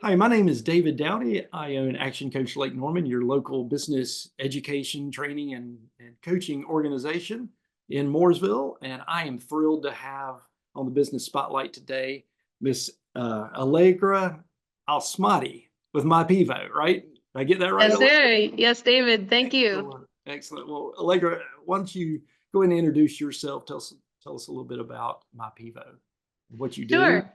Hi, my name is David Dowdy. I own Action Coach Lake Norman, your local business education, training, and coaching organization in Mooresville. And I am thrilled to have on the business spotlight today Miss Allegra Al Smadi with My PEVO, right? Did I get that right, Yes, Allegra? sir. Yes, David. Thank you. Excellent. Excellent. Well, Allegra, why don't you go ahead and introduce yourself? Tell us a little bit about My PEVO, what you do. Sure.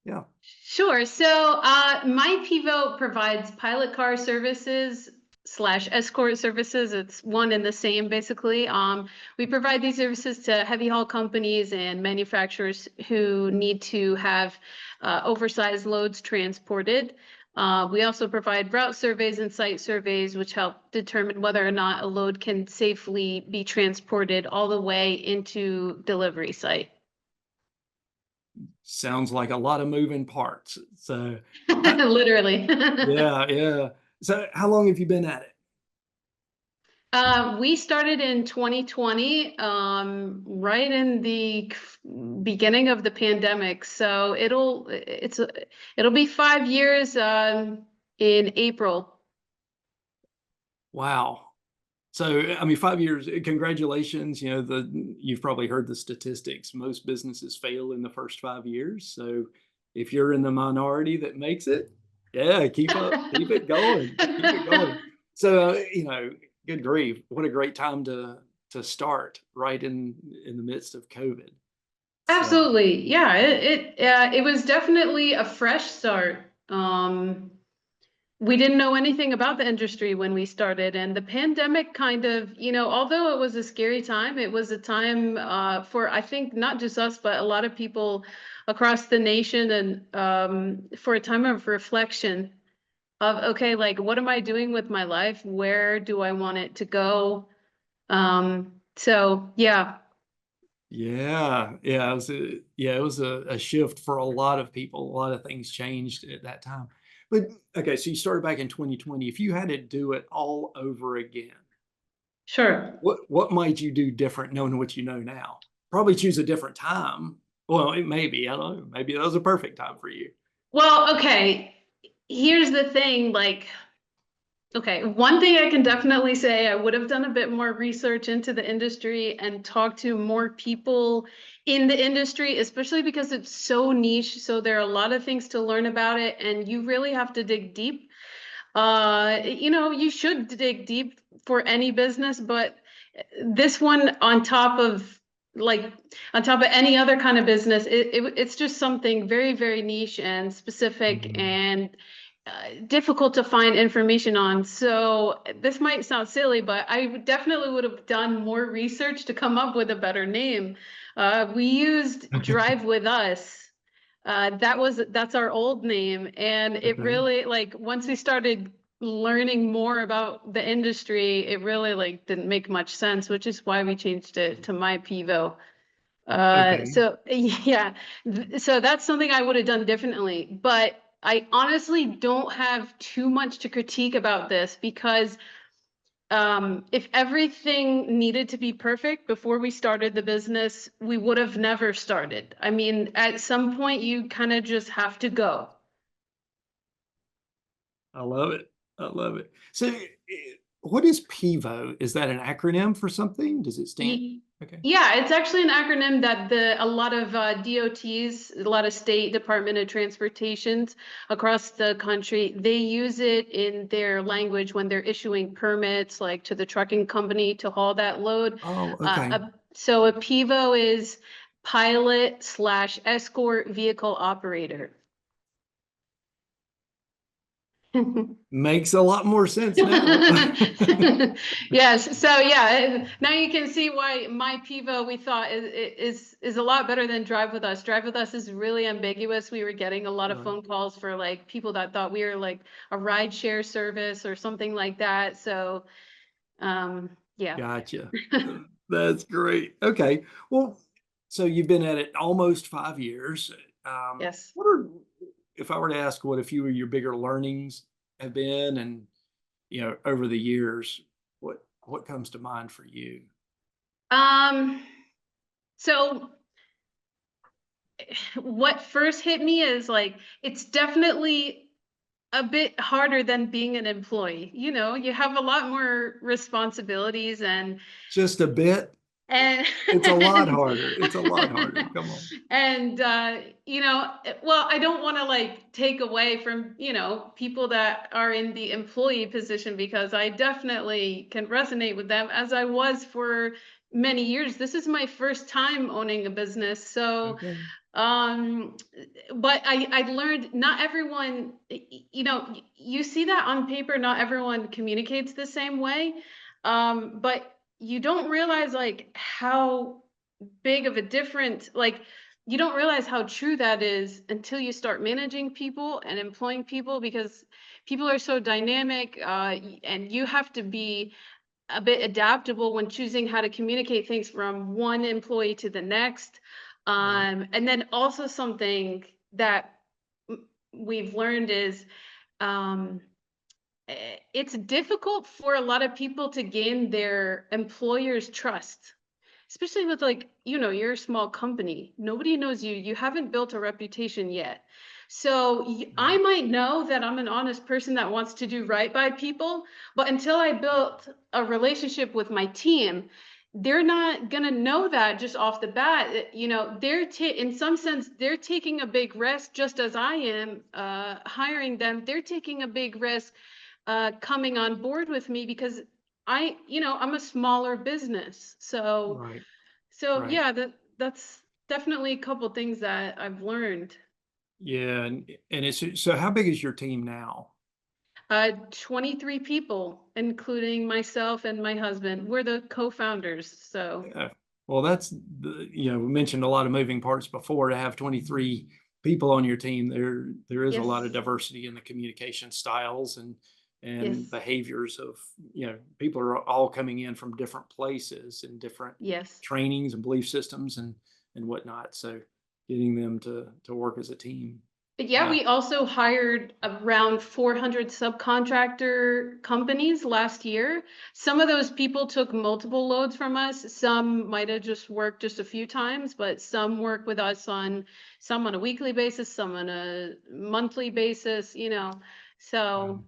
Yeah. Sure. My PEVO provides pilot car services slash escort services. It's one and the same, basically. We provide these services to heavy haul companies and manufacturers who need to have oversized loads transported. We also provide route surveys and site surveys, which help determine whether or not a load can safely be transported all the way into delivery site. Sounds like a lot of moving parts. So, Literally. yeah, yeah. So, how long have you been at it? We started in 2020, right in the beginning of the pandemic. So it'll be 5 years in April. Wow. So, I mean, 5 years, congratulations. You've probably heard the statistics. Most businesses fail in the first 5 years. So, if you're in the minority that makes it, yeah, keep up, keep it going, keep it going. So, good grief, what a great time to start right in the midst of COVID. So, Absolutely. Yeah, it was definitely a fresh start. We didn't know anything about the industry when we started, and the pandemic kind of, although it was a scary time, it was a time for, I think, not just us, but a lot of people across the nation, and for a time of reflection of, okay, like, what am I doing with my life? Where do I want it to go? Yeah. It was a shift for a lot of people. A lot of things changed at that time. But okay, so you started back in 2020. If you had to do it all over again, Sure. what might you do different knowing what you know now? Probably choose a different time. Well, it may be, I don't know. Maybe that was a perfect time for you. Well, okay. Here's the thing, like, okay, one thing I can definitely say, I would have done a bit more research into the industry and talked to more people in the industry, especially because it's so niche. So there are a lot of things to learn about it, and you really have to dig deep. You should dig deep for any business, but this one like on top of any other kind of business, it's just something very, very niche and specific Mhm. and difficult to find information on. So this might sound silly, but I definitely would have done more research to come up with a better name. We used Drive With Us. That's our old name, and it Okay. really, like, once we started learning more about the industry, it really, like, didn't make much sense, which is why we changed it to My PEVO. Okay. Yeah, so that's something I would have done differently, but I honestly don't have too much to critique about this because if everything needed to be perfect before we started the business, we would have never started. I mean, at some point, you kind of just have to go. I love it. I love it. So, what is PIVO? Is that an acronym for something? Does it stand? Ye- Okay. Yeah, it's actually an acronym that a lot of DOTs, a lot of state Department of Transportations across the country, they use it in their language when they're issuing permits, like to the trucking company to haul that load. Oh, Uh, okay. a, so a PEVO is pilot slash escort vehicle operator. Makes a lot more sense now. Yes, so yeah, now you can see why My PEVO we thought is a lot better than Drive With Us. Drive With Us is really ambiguous. We were getting a lot of Right. phone calls for like people that thought we were like a ride share service or something like that. So yeah. Gotcha. That's great. Okay. Well, so you've been at it almost 5 years. Yes. What are, if I were to ask what a few of your bigger learnings have been and, over the years, what comes to mind for you? Um, so what first hit me is like it's definitely a bit harder than being an employee. You know, you have a lot more responsibilities Just a bit. and It's a lot harder. It's a lot harder. Come on. and you know, well, I don't want to like take away from, you know, people that are in the employee position, because I definitely can resonate with them, as I was for many years. This is my first time owning a business, so Okay. um but I learned not everyone, you know, you see that on paper, not everyone communicates the same way, but you don't realize like how big of a difference, like you don't realize how true that is until you start managing people and employing people, because people are so dynamic, and you have to be a bit adaptable when choosing how to communicate things from one employee to the next. Right. And then also something that we've learned is, um, it's difficult for a lot of people to gain their employer's trust, especially with, like, you know, you're a small company. Nobody knows you. You haven't built a reputation yet. So I Right. might know that I'm an honest person that wants to do right by people, but until I built a relationship with my team, they're not going to know that just off the bat. You know, in some sense, they're taking a big risk, just as I am hiring them. They're taking a big risk coming on board with me, because you know, I'm a smaller business. So Right. so Right. yeah, that's definitely a couple things that I've learned. Yeah. And it's so how big is your team now? 23 people, including myself and my husband. We're the co-founders. So Yeah. Well, that's we mentioned a lot of moving parts before. To have 23 people on your team, there is a lot of yes, diversity in the communication styles and yes, behaviors of, people are all coming in from different places and different yes. trainings and belief systems and whatnot. So getting them to work as a team. But yeah, Yeah. we also hired around 400 subcontractor companies last year. Some of those people took multiple loads from us. Some might have just worked just a few times, but some work with us on some on a weekly basis, some on a monthly basis, you know. Wow. So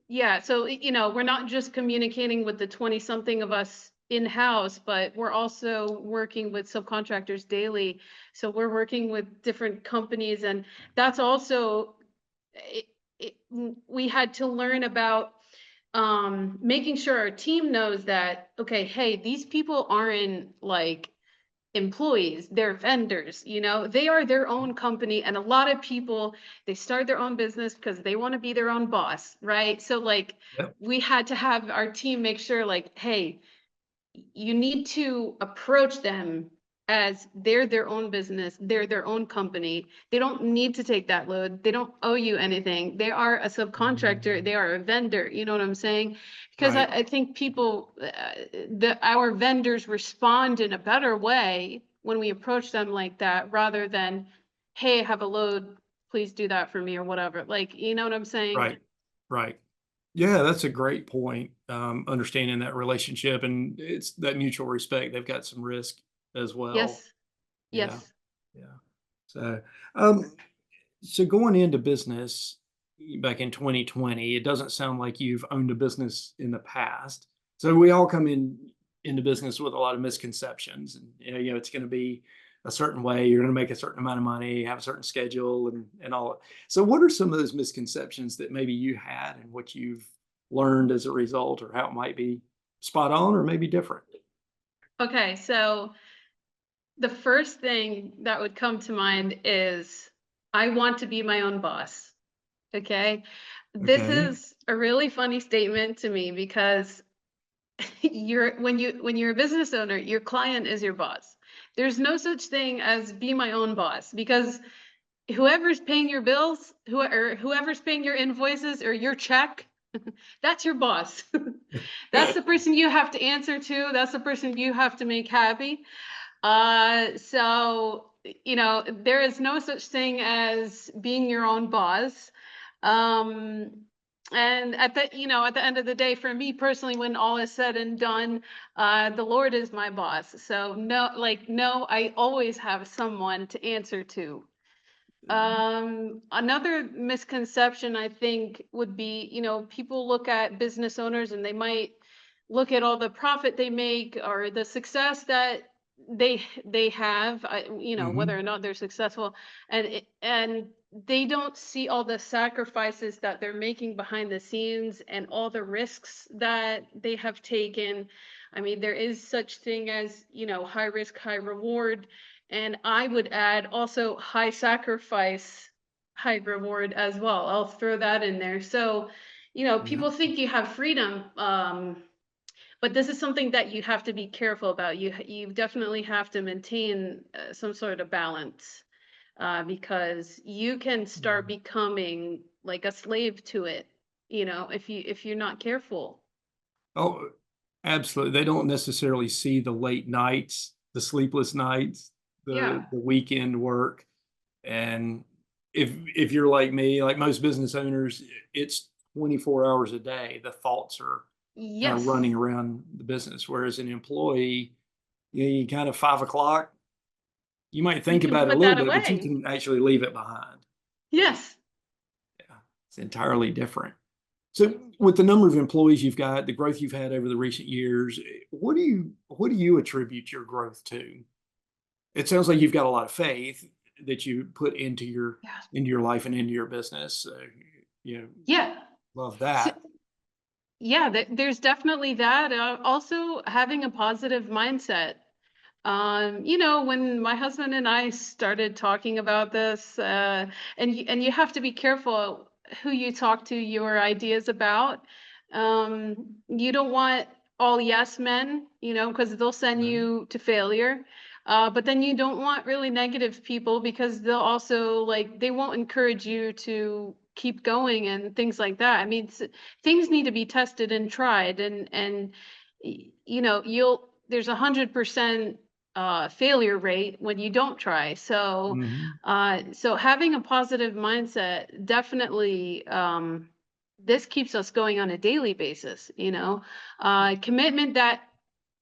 yeah, so you know, we're not just communicating with the 20 something of us in-house, but we're also working with subcontractors daily. So we're working with different companies, and that's also it, we had to learn about making sure our team knows that, okay, hey, these people aren't like employees, they're vendors, you know, they are their own company. And a lot of people, they start their own business because they want to be their own boss, right? So like Yep. we had to have our team make sure, like, hey, you need to approach them as they're their own business, they're their own company. They don't need to take that load. They don't owe you anything. They are a subcontractor, they are a vendor. You know what I'm saying? Because Right. I think people, our vendors respond in a better way when we approach them like that, rather than, hey, I have a load, please do that for me or whatever. Like, you know what I'm saying? Right. Right. Yeah, that's a great point. Understanding that relationship and it's that mutual respect. They've got some risk as well. Yes, Yeah. yes. Yeah. So, um, so going into business back in 2020, it doesn't sound like you've owned a business in the past. So we all come into business with a lot of misconceptions, and it's going to be a certain way. You're going to make a certain amount of money, have a certain schedule, and all. So, what are some of those misconceptions that maybe you had, and what you've learned as a result, or how it might be spot on, or maybe different? Okay, so the first thing that would come to mind is I want to be my own boss. Okay. This Okay. is a really funny statement to me, because when you're a business owner, your client is your boss. There's no such thing as be my own boss, because whoever's paying your bills, or whoever's paying your invoices or your check, that's your boss. That's the person you have to answer to. That's the person you have to make happy. So, you know, there is no such thing as being your own boss. Um, and at the end of the day, for me personally, when all is said and done, the Lord is my boss. So no, like, no, I always have someone to answer to. Another misconception I think would be, people look at business owners and they might look at all the profit they make or the success that they have, whether Mhm. or not they're successful, and they don't see all the sacrifices that they're making behind the scenes and all the risks that they have taken. I mean, there is such thing as, high risk, high reward, and I would add also high sacrifice, high reward as well. I'll throw that in there. So, Yeah. people think you have freedom, but this is something that you have to be careful about. You definitely have to maintain some sort of balance, because you can start Mhm. becoming like a slave to it, if you're not careful. Oh, absolutely. They don't necessarily see the late nights, the sleepless nights, Yeah. the weekend work. And if you're like me, like most business owners, it's 24 hours a day. The thoughts are kind of Yes. running around the business. Whereas an employee, you kind of 5 o'clock, you might You think can about it a put little that bit, but you away. can actually leave it behind. So Yes. yeah, it's entirely different. So with the number of employees you've got, the growth you've had over the recent years, what do you attribute your growth to? It sounds like you've got a lot of faith that you put Yeah. into your life and into your business. So, you know, Yeah. love So, that. yeah, there's definitely that. Also, having a positive mindset. When my husband and I started talking about this, and you have to be careful who you talk to your ideas about. You don't want all yes men, because they'll send Right. you to failure. But then you don't want really negative people because they'll also like they won't encourage you to keep going and things like that. I mean, things need to be tested and tried, and you'll there's 100% failure rate when you don't try. So, Mhm. so having a positive mindset definitely, this keeps us going on a daily basis. Commitment that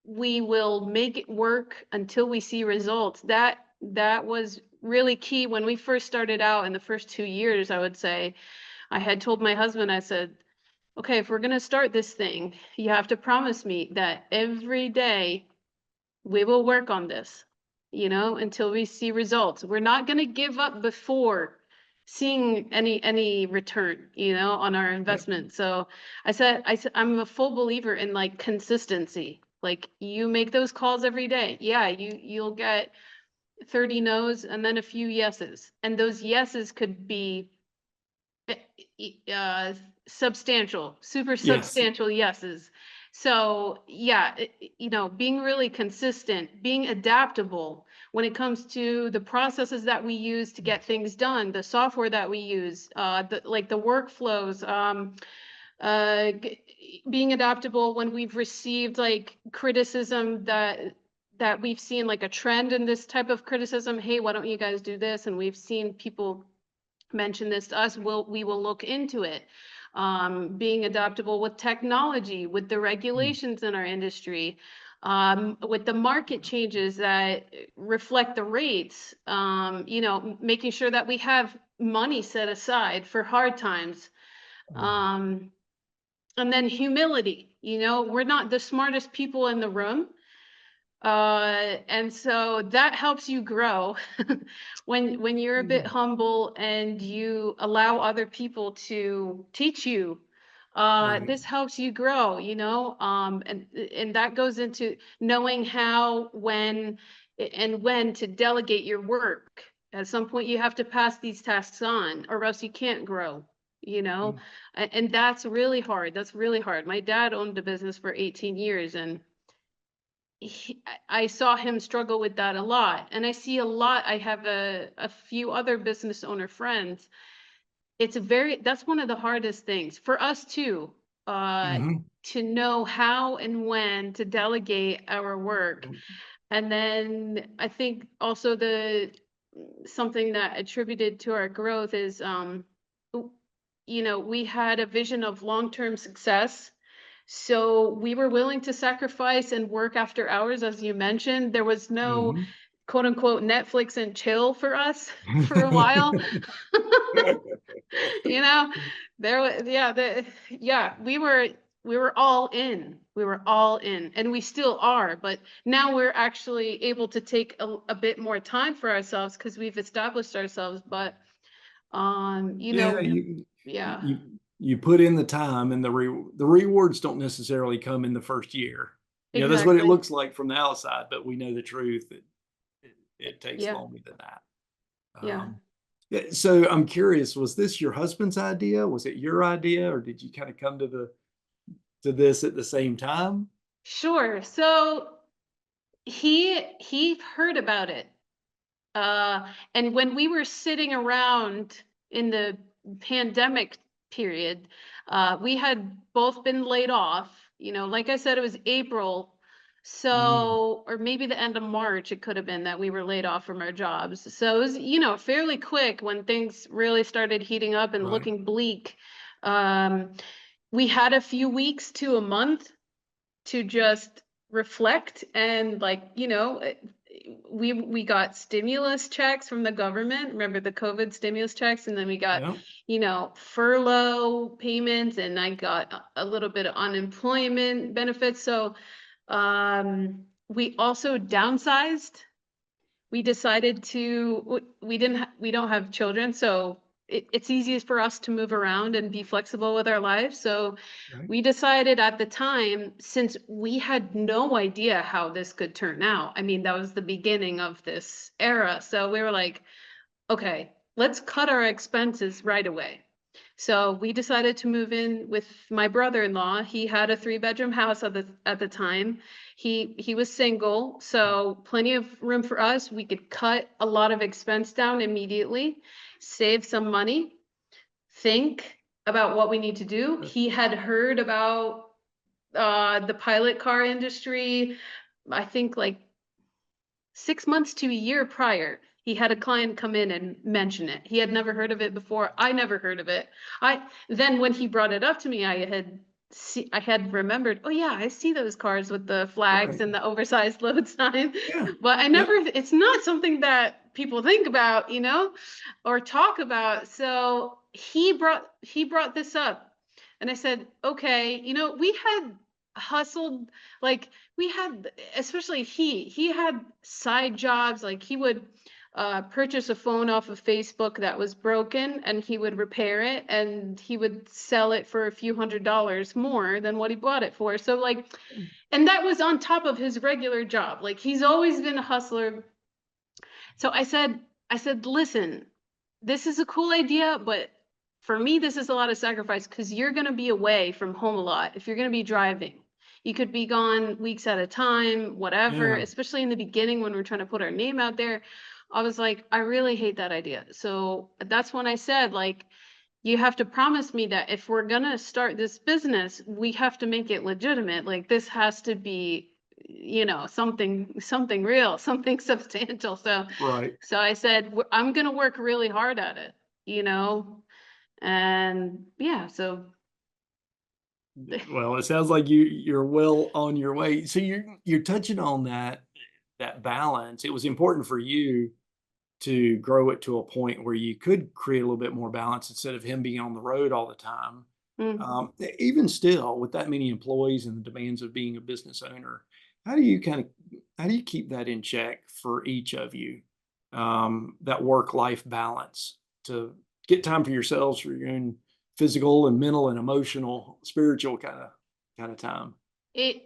we will make it work until we see results. That was really key when we first started out in the first 2 years. I would say I had told my husband, I said, "Okay, if we're going to start this thing, you have to promise me that every day we will work on this, until we see results. We're not going to give up before seeing any return, on our Yep. investment." So I said, I'm a full believer in like consistency. Like you make those calls every day. Yeah, you'll get 30 no's and then a few yeses. And those yeses could be eh, uh, substantial, super Yes. substantial yeses. So yeah, being really consistent, being adaptable when it comes to the processes that we use to get things done, the software that we use, like the workflows, being adaptable when we've received like criticism that we've seen like a trend in this type of criticism. Hey, why don't you guys do this? And we've seen people mention this to us, we will look into it. Being adaptable with technology, with the Mm. regulations in our industry, with the market changes that reflect the rates, making sure that we have money set aside for hard times. Um, Um, and then humility, we're not the smartest people in the room. And so that helps you grow when you're a bit mm, humble and you allow other people to teach you. right. This helps you grow, and that goes into knowing how, when to delegate your work. At some point, you have to pass these tasks on, or else you can't grow. Mm. And that's really hard. That's really hard. My dad owned a business for 18 years, and I saw him struggle with that a lot. And I see a lot. I have a few other business owner friends. That's one of the hardest things for us too, uh, Mhm. to know how and when to delegate our work. And then I think also something that attributed to our growth is, we had a vision of long-term success. So we were willing to sacrifice and work after hours, as you mentioned. There was no Mhm. quote unquote Netflix and chill for us for a while. You know, there was, yeah, we were all in. We were all in, and we still are, but now we're actually able to take a bit more time for ourselves because we've established ourselves. But you Yeah, know, yeah, you put in the time, and the rewards don't necessarily come in the first year. You know, that's what it exactly. looks like from the outside, but we know the truth that it takes Yeah, longer than that. yeah. Yeah, so I'm curious, was this your husband's idea? Was it your idea, or did you kind of come to this at the same time? Sure. So he heard about it. And when we were sitting around in the pandemic period, we had both been laid off. You know, like I said, it was April. Mm, So, or maybe the end of March, it could have been that we were laid off from our jobs. So it was, you know, fairly quick when things really started heating up and right. looking bleak. Um, we had a few weeks to a month to just reflect and, like, you know, we got stimulus checks from the government. Remember the COVID stimulus checks? And then we got, Yeah. you know, furlough payments, and I got a little bit of unemployment benefits. So we also downsized. We decided to, we don't have children, so it's easiest for us to move around and be flexible with our lives. So Right. we decided at the time, since we had no idea how this could turn out. I mean, that was the beginning of this era. So we were like, okay, let's cut our expenses right away. So we decided to move in with my brother-in-law. He had a three-bedroom house at the time. He was single, so plenty of room for us. We could cut a lot of expense down immediately, save some money, think about what we need to do. He had heard about the pilot car industry, I think like 6 months to a year prior. He had a client come in and mention it. He had never heard of it before. I never heard of it. Then when he brought it up to me, I had remembered, oh yeah, I see those cars with the flags Right. and the oversized load sign. Yeah. But I never, Yep. it's not something that people think about, you know, or talk about. So he brought this up. And I said, okay, you know, we had hustled, like, we had, especially he had side jobs. Like, he would purchase a phone off of Facebook that was broken, and he would repair it, and he would sell it for a few $100s more than what he bought it for. So, like, and that was on top of his regular job. Like, he's always been a hustler. So I said, listen, this is a cool idea, but for me, this is a lot of sacrifice because you're going to be away from home a lot if you're going to be driving. You could be gone weeks at a time, whatever, Yeah. especially in the beginning when we're trying to put our name out there. I was like, I really hate that idea. So that's when I said, like, you have to promise me that if we're going to start this business, we have to make it legitimate. Like, this has to be, you know, something real, something substantial. So Right. I said, I'm going to work really hard at it, you know? And yeah, so Well, it sounds like you're well on your way. So you're touching on that balance. It was important for you to grow it to a point where you could create a little bit more balance instead of him being on the road all the time. mm, Even still, with that many employees and the demands of being a business owner, how do you kind of how do you keep that in check for each of you? That work-life balance to get time for yourselves for your own physical and mental and emotional, spiritual kind of time. it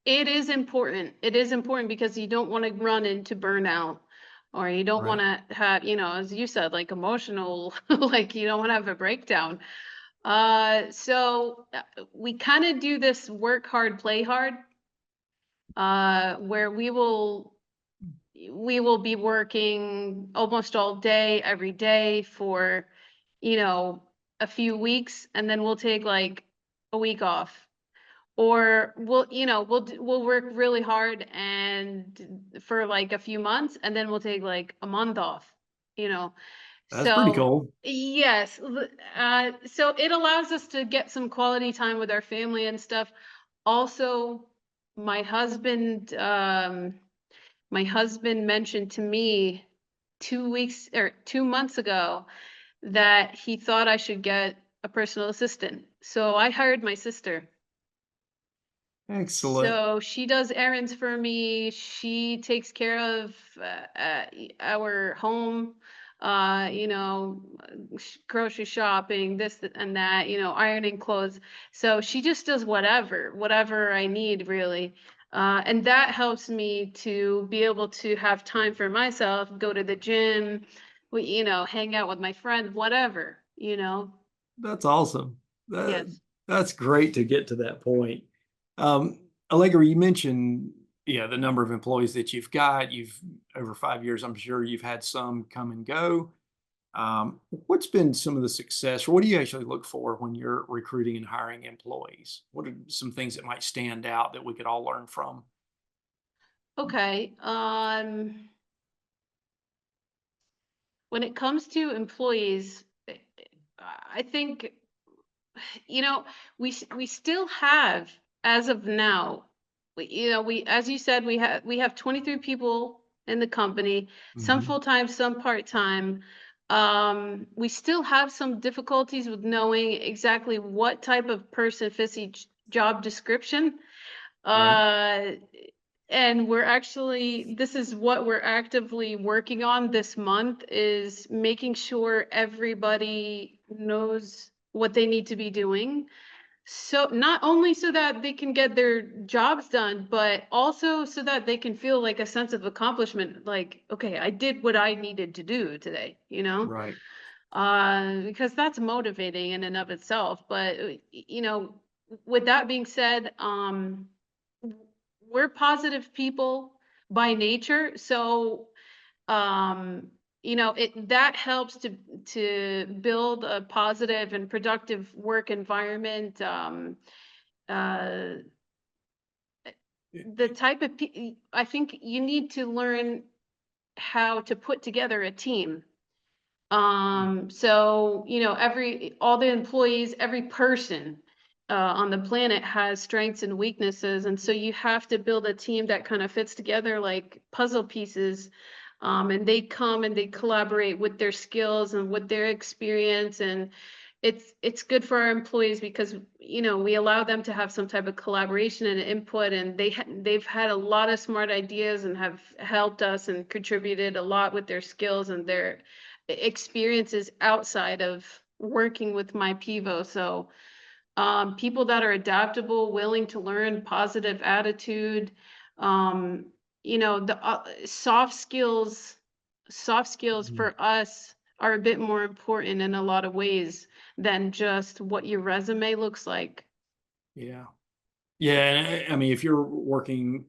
is important. It is important because you don't want to run into burnout, or you don't want Right. to have, you know, as you said, like, emotional, like, you don't want to have a breakdown. So we kind of do this work hard, play hard, where we will be working almost all day, every day for, you know, a few weeks, and then we'll take like a week off. Or we'll work really hard and for like a few months, and then we'll take like a month off, you know. That's pretty So cool. yes, so it allows us to get some quality time with our family and stuff. Also, my husband, My husband mentioned to me 2 months ago that he thought I should get a personal assistant. So I hired my sister. Excellent. So she does errands for me. She takes care of our home, grocery shopping, and that, ironing clothes. So she just does whatever I need, really. And that helps me to be able to have time for myself, go to the gym, hang out with my friend, whatever. That's awesome. That Yes. that's great to get to that point. Um, Allegra, you mentioned, the number of employees that you've got. You've over 5 years, I'm sure you've had some come and go. What's been some of the success, or what do you actually look for when you're recruiting and hiring employees? What are some things that might stand out that we could all learn from? Okay. When it comes to employees, I think, you know, we still have, as of now, as you said, we have 23 people in the company, some Mhm. full-time, some part-time. We still have some difficulties with knowing exactly what type of person fits each job description. Right. Uh, and this is what we're actively working on this month, is making sure everybody knows what they need to be doing. So not only so that they can get their jobs done, but also so that they can feel like a sense of accomplishment, like, okay, I did what I needed to do today. Right. Because that's motivating in and of itself. But with that being said, we're positive people by nature, so it that helps to build a positive and productive work environment. Uh, the type of I think you need to learn how to put together a team. So, all the employees, every person on the planet has strengths and weaknesses. And so you have to build a team that kind of fits together like puzzle pieces. And they come and they collaborate with their skills and with their experience. And it's good for our employees because, we allow them to have some type of collaboration and input, and they've had a lot of smart ideas and have helped us and contributed a lot with their skills and their experiences outside of working with My PEVO. So people that are adaptable, willing to learn, positive attitude, um, the soft skills Mhm. for us are a bit more important in a lot of ways than just what your resume looks like. Yeah. Yeah. And I mean, if you're working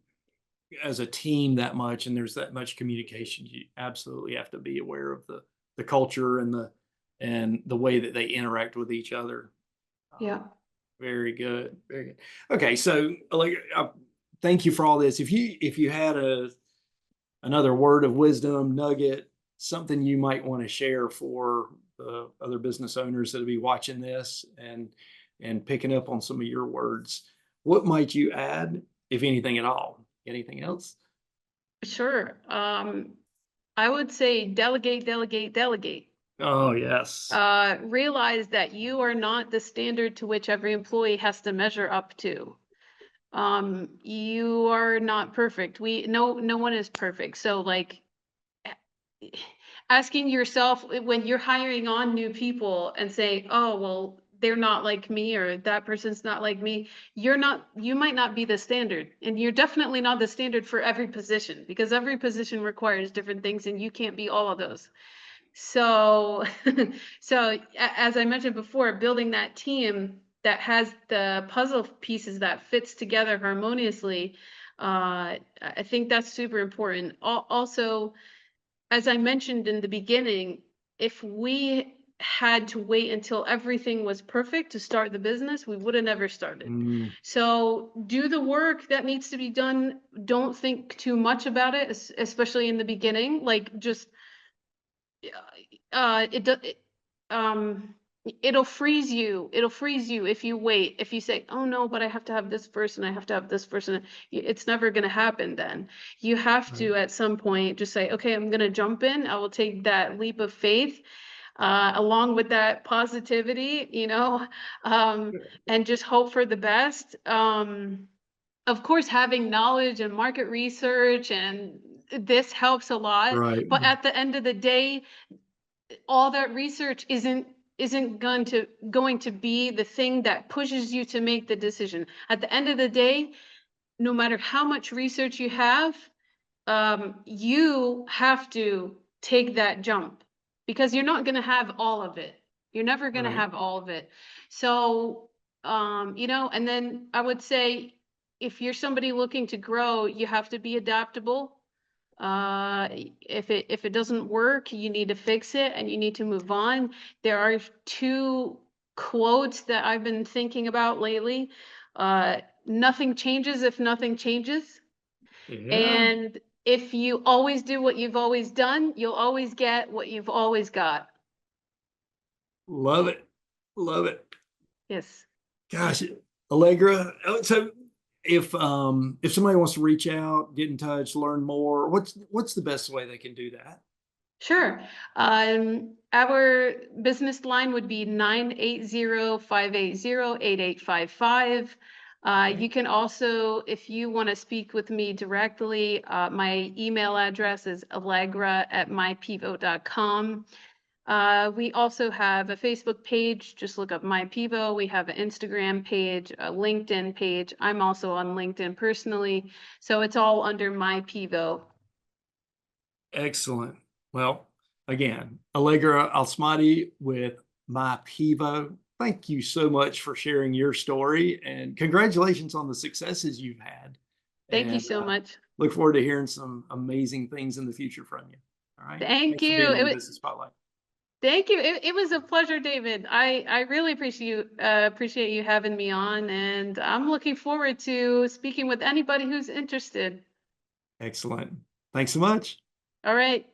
as a team that much and there's that much communication, you absolutely have to be aware of the culture and the way that they interact with each other. Yeah. Very good, very good. Okay, so like, thank you for all this. If you had another word of wisdom, nugget, something you might want to share for the other business owners that'll be watching this and picking up on some of your words, what might you add, if anything at all? Anything else? Sure. I would say delegate, delegate, delegate. Oh, yes. Realize that you are not the standard to which every employee has to measure up to. You are not perfect. No one is perfect. So like asking yourself when you're hiring on new people and say, oh, well, they're not like me, or that person's not like me. You might not be the standard, and you're definitely not the standard for every position, because every position requires different things and you can't be all of those. So, as I mentioned before, building that team that has the puzzle pieces that fits together harmoniously, I think that's super important. Also, as I mentioned in the beginning, if we had to wait until everything was perfect to start the business, we would have never started. Mm, So do the work that needs to be done. Don't think too much about it, especially in the beginning. Like just it does. It'll freeze you. It'll freeze you if you wait. If you say, "Oh no, but I have to have this person. I have to have this person." It's never going to happen then. You have Right. to at some point just say, "Okay, I'm going to jump in. I will take that leap of faith along with that positivity, um, and just hope for the best." Of course, having knowledge and market research and this helps a lot, Right. but at the end of the day, all that research isn't going to be the thing that pushes you to make the decision. At the end of the day, no matter how much research you have, you have to take that jump because you're not going to have all of it. You're never going to Right. have all of it. So, and then I would say if you're somebody looking to grow, you have to be adaptable. If it doesn't work, you need to fix it and you need to move on. There are two quotes that I've been thinking about lately. Nothing changes if nothing changes. Yeah. And if you always do what you've always done, you'll always get what you've always got. Love it. Love it. Yes. Gosh, Allegra. So if somebody wants to reach out, get in touch, learn more, what's the best way they can do that? Sure. Our business line would be 980-580-8855. Okay. You can also, if you want to speak with me directly, my email address is allegra@mypevo.com. We also have a Facebook page. Just look up My PEVO. We have an Instagram page, a LinkedIn page. I'm also on LinkedIn personally. So it's all under My PEVO. Excellent. Well, again, Allegra Al Smadi with My PEVO. Thank you so much for sharing your story and congratulations on the successes you've had. Thank you And so much. look forward to hearing some amazing things in the future from you. All right. Thank Thanks for you. being on the Business Spotlight. Thank you. It was a pleasure, David. I really appreciate you having me on, and I'm looking forward to speaking with anybody who's interested. Excellent. Thanks so much. All right.